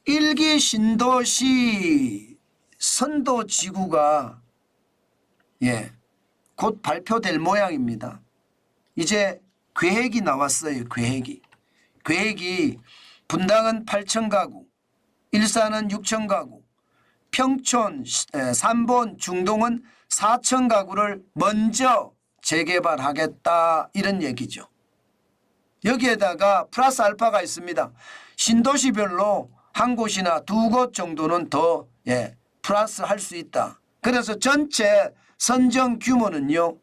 1기 신도시 선도지구가 곧 발표될 모양입니다. 이제 계획이 나왔어요. 계획이 분당은 8,000가구, 일산은 6,000가구, 평촌, 삼본, 중동은 4,000가구를 먼저 재개발하겠다 이런 얘기죠. 여기에다가 플러스 알파가 있습니다. 신도시별로 한 곳이나 두 곳 정도는 더 플러스 할 수 있다. 그래서 전체 선정 규모는요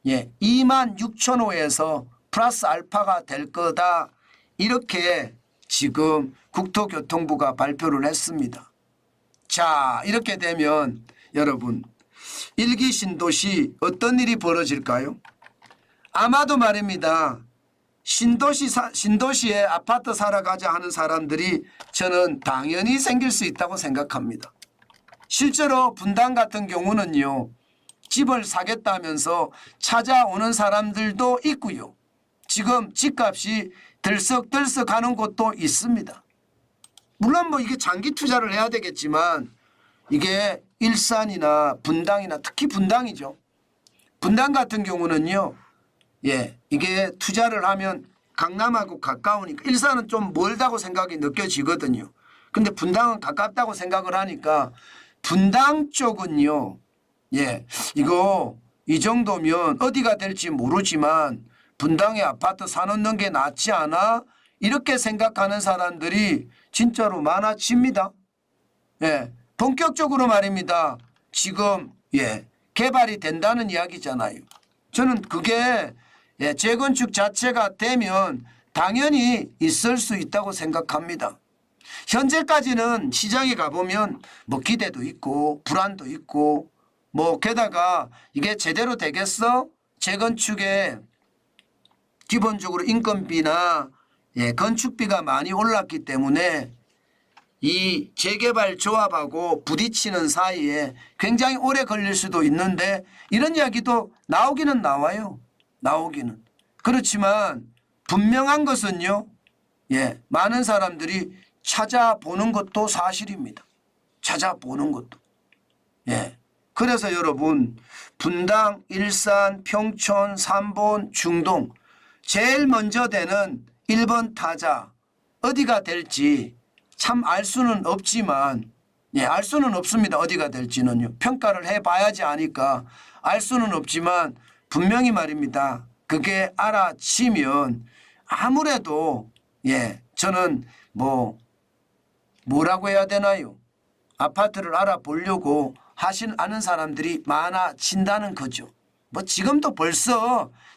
26,000호에서 플러스 알파가 될 거다. 이렇게 지금 국토교통부가 발표를 했습니다. 자, 이렇게 되면 여러분 1기 신도시 어떤 일이 벌어질까요? 아마도 말입니다. 신도시에 아파트 사러 가자 하는 사람들이 저는 당연히 생길 수 있다고 생각합니다. 실제로 분당 같은 경우는요. 집을 사겠다면서 찾아오는 사람들도 있고요. 지금 집값이 들썩들썩 하는 곳도 있습니다. 물론 뭐 이게 장기 투자를 해야 되겠지만 이게 일산이나 분당이나 특히 분당이죠. 분당 같은 경우는요. 이게 투자를 하면 강남하고 가까우니까 일산은 좀 멀다고 생각이 느껴지거든요. 근데 분당은 가깝다고 생각을 하니까 분당 쪽은요. 이거 이 정도면 어디가 될지 모르지만 분당에 아파트 사놓는 게 낫지 않아? 이렇게 생각하는 사람들이 진짜로 많아집니다. 본격적으로 말입니다. 지금 개발이 된다는 이야기잖아요. 저는 그게 재건축 자체가 되면 당연히 있을 수 있다고 생각합니다. 현재까지는 시장에 가보면 뭐 기대도 있고 불안도 있고 뭐 게다가 이게 제대로 되겠어? 재건축에 기본적으로 인건비나 건축비가 많이 올랐기 때문에 이 재개발 조합하고 부딪히는 사이에 굉장히 오래 걸릴 수도 있는데 이런 이야기도 나오기는 나와요. 나오기는. 그렇지만 분명한 것은요. 많은 사람들이 찾아보는 것도 사실입니다. 찾아보는 것도. 그래서 여러분 분당, 일산, 평촌, 삼본, 중동 제일 먼저 되는 1번 타자 어디가 될지 참 알 수는 없지만 알 수는 없습니다. 어디가 될지는요. 평가를 해봐야지 아니까 알 수는 없지만 분명히 말입니다. 그게 알아지면 아무래도 저는 뭐라고 해야 되나요? 아파트를 알아보려고 아는 사람들이 많아진다는 거죠. 뭐 지금도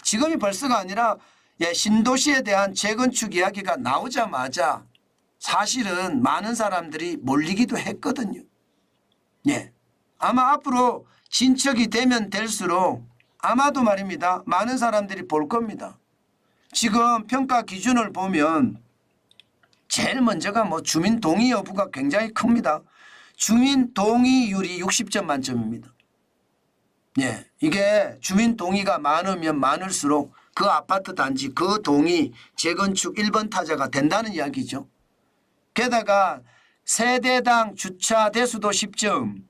지금이 벌써가 아니라 신도시에 대한 재건축 이야기가 나오자마자 사실은 많은 사람들이 몰리기도 했거든요. 아마 앞으로 진척이 되면 될수록 아마도 말입니다. 많은 사람들이 볼 겁니다. 지금 평가 기준을 보면 제일 먼저가 주민 동의 여부가 굉장히 큽니다. 주민 동의율이 60점 만점입니다. 이게 주민 동의가 많으면 많을수록 그 아파트 단지 그 동의 재건축 1번 타자가 된다는 이야기죠. 게다가 세대당 주차 대수도 10점.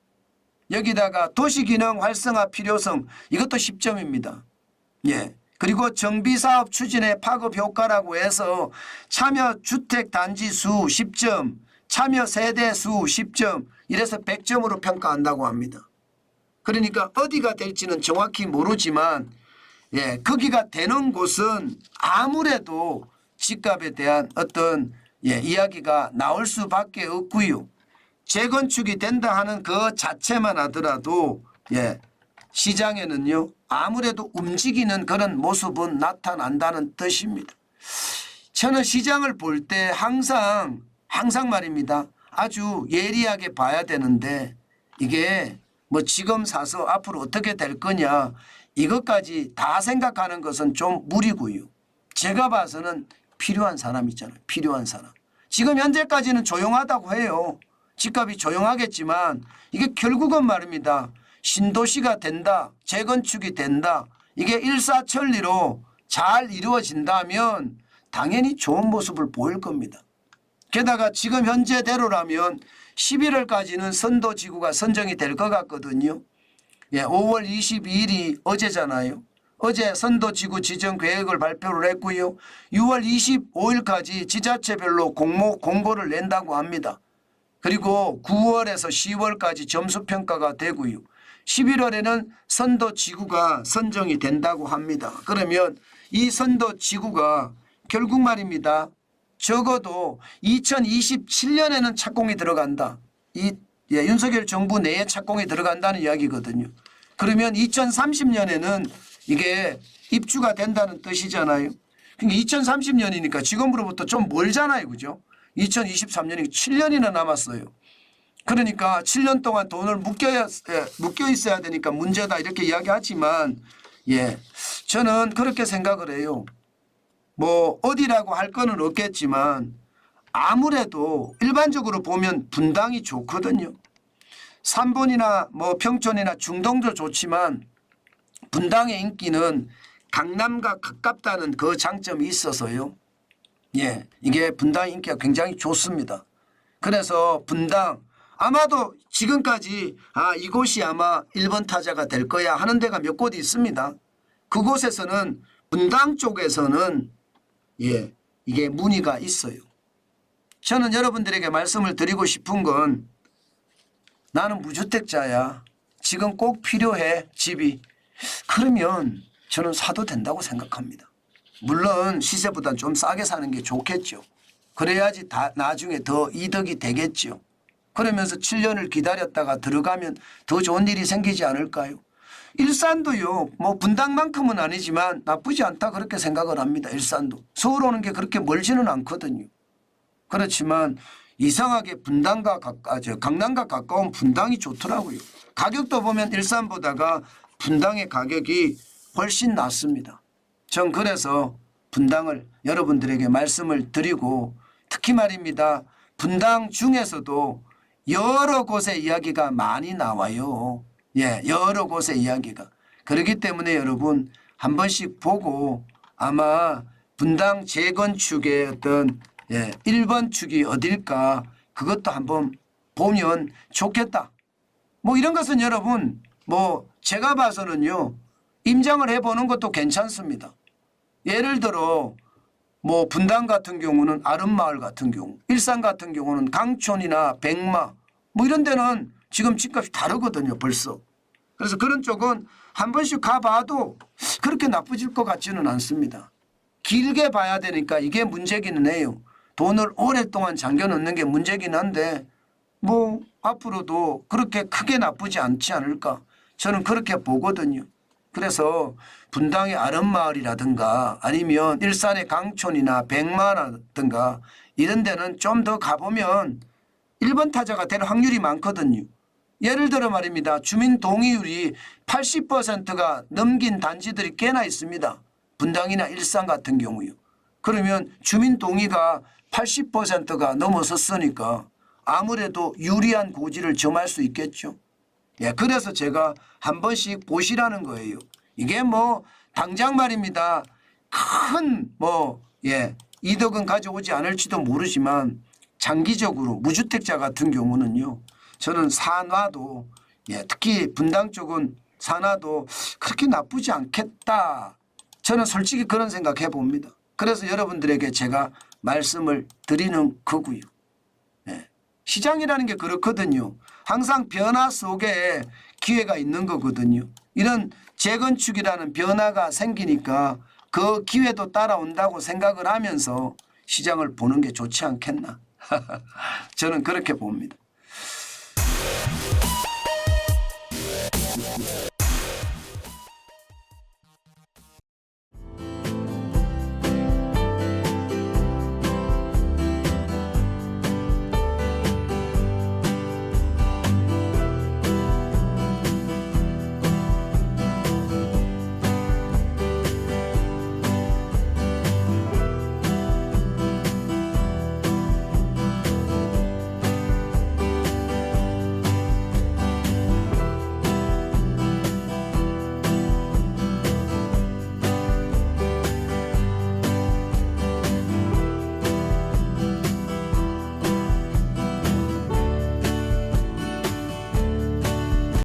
여기다가 도시기능 활성화 필요성 이것도 10점입니다. 그리고 정비사업 추진의 파급 효과라고 해서 참여 주택 단지 수 10점, 참여 세대 수 10점 이래서 100점으로 평가한다고 합니다. 그러니까 어디가 될지는 정확히 모르지만 거기가 되는 곳은 아무래도 집값에 대한 어떤 이야기가 나올 수밖에 없고요. 재건축이 된다 하는 그 자체만 하더라도 시장에는요 아무래도 움직이는 그런 모습은 나타난다는 뜻입니다. 저는 시장을 볼 때 항상 말입니다. 아주 예리하게 봐야 되는데 이게 지금 사서 앞으로 어떻게 될 거냐 이것까지 다 생각하는 것은 좀 무리고요. 제가 봐서는 필요한 사람 있잖아요. 필요한 사람. 지금 현재까지는 조용하다고 해요. 집값이 조용하겠지만 이게 결국은 말입니다. 신도시가 된다. 재건축이 된다. 이게 일사천리로 잘 이루어진다면 당연히 좋은 모습을 보일 겁니다. 게다가 지금 현재대로라면 11월까지는 선도지구가 선정이 될 것 같거든요. 예, 5월 22일이 어제잖아요. 어제 선도지구 지정 계획을 발표를 했고요. 6월 25일까지 지자체별로 공고를 낸다고 합니다. 그리고 9월에서 10월까지 점수평가가 되고요. 11월에는 선도지구가 선정이 된다고 합니다. 그러면 이 선도지구가 결국 말입니다. 적어도 2027년에는 착공이 들어간다. 윤석열 정부 내에 착공이 들어간다는 이야기거든요. 그러면 2030년에는 이게 입주가 된다는 뜻이잖아요. 그러니까 2030년이니까 지금으로부터 좀 멀잖아요. 그죠? 2023년이 7년이나 남았어요. 그러니까 7년 동안 돈을 묶여 있어야 되니까 문제다 이렇게 이야기하지만 예, 저는 그렇게 생각을 해요. 뭐 어디라고 할 거는 없겠지만 아무래도 일반적으로 보면 분당이 좋거든요. 삼본이나 뭐 평촌이나 중동도 좋지만 분당의 인기는 강남과 가깝다는 그 장점이 있어서요. 예, 이게 분당 인기가 굉장히 좋습니다. 그래서 분당 아마도 지금까지 이곳이 아마 1번 타자가 될 거야 하는 데가 몇 곳 있습니다. 그곳에서는 분당 쪽에서는 예, 이게 문의가 있어요. 저는 여러분들에게 말씀을 드리고 싶은 건 나는 무주택자야. 지금 꼭 필요해 집이. 그러면 저는 사도 된다고 생각합니다. 물론 시세보다는 좀 싸게 사는 게 좋겠죠. 그래야지 나중에 더 이득이 되겠죠. 그러면서 7년을 기다렸다가 들어가면 더 좋은 일이 생기지 않을까요? 일산도요. 뭐 분당만큼은 아니지만 나쁘지 않다 그렇게 생각을 합니다. 일산도. 서울 오는 게 그렇게 멀지는 않거든요. 그렇지만 이상하게 강남과 가까운 분당이 좋더라고요. 가격도 보면 일산보다가 분당의 가격이 훨씬 낮습니다. 전 그래서 분당을 여러분들에게 말씀을 드리고 특히 말입니다. 분당 중에서도 여러 곳의 이야기가 많이 나와요. 예, 여러 곳의 이야기가. 그렇기 때문에 여러분 한 번씩 보고 아마 분당 재건축의 어떤 1번 축이 어딜까 그것도 한번 보면 좋겠다. 뭐 이런 것은 여러분 뭐 제가 봐서는요. 임장을 해보는 것도 괜찮습니다. 예를 들어 뭐 분당 같은 경우는 아름마을 같은 경우 일산 같은 경우는 강촌이나 백마 뭐 이런 데는 지금 집값이 다르거든요. 벌써. 그래서 그런 쪽은 한 번씩 가봐도 그렇게 나쁘질 것 같지는 않습니다. 길게 봐야 되니까 이게 문제기는 해요. 돈을 오랫동안 잠겨놓는 게 문제긴 한데 뭐 앞으로도 그렇게 크게 나쁘지 않지 않을까 저는 그렇게 보거든요. 그래서 분당의 아름마을이라든가 아니면 일산의 강촌이나 백마라든가 이런 데는 좀 더 가보면 1번 타자가 될 확률이 많거든요. 예를 들어 말입니다. 주민 동의율이 80%가 넘긴 단지들이 꽤나 있습니다. 분당이나 일산 같은 경우요. 그러면 주민 동의가 80%가 넘어섰으니까 아무래도 유리한 고지를 점할 수 있겠죠. 예, 그래서 제가 한 번씩 보시라는 거예요. 이게 뭐 당장 말입니다. 큰 이득은 가져오지 않을지도 모르지만 장기적으로 무주택자 같은 경우는요. 저는 산화도 특히 분당 쪽은 산화도 그렇게 나쁘지 않겠다. 저는 솔직히 그런 생각해 봅니다. 그래서 여러분들에게 제가 말씀을 드리는 거고요. 시장이라는 게 그렇거든요. 항상 변화 속에 기회가 있는 거거든요. 이런 재건축이라는 변화가 생기니까 그 기회도 따라온다고 생각을 하면서 시장을 보는 게 좋지 않겠나. 저는 그렇게 봅니다.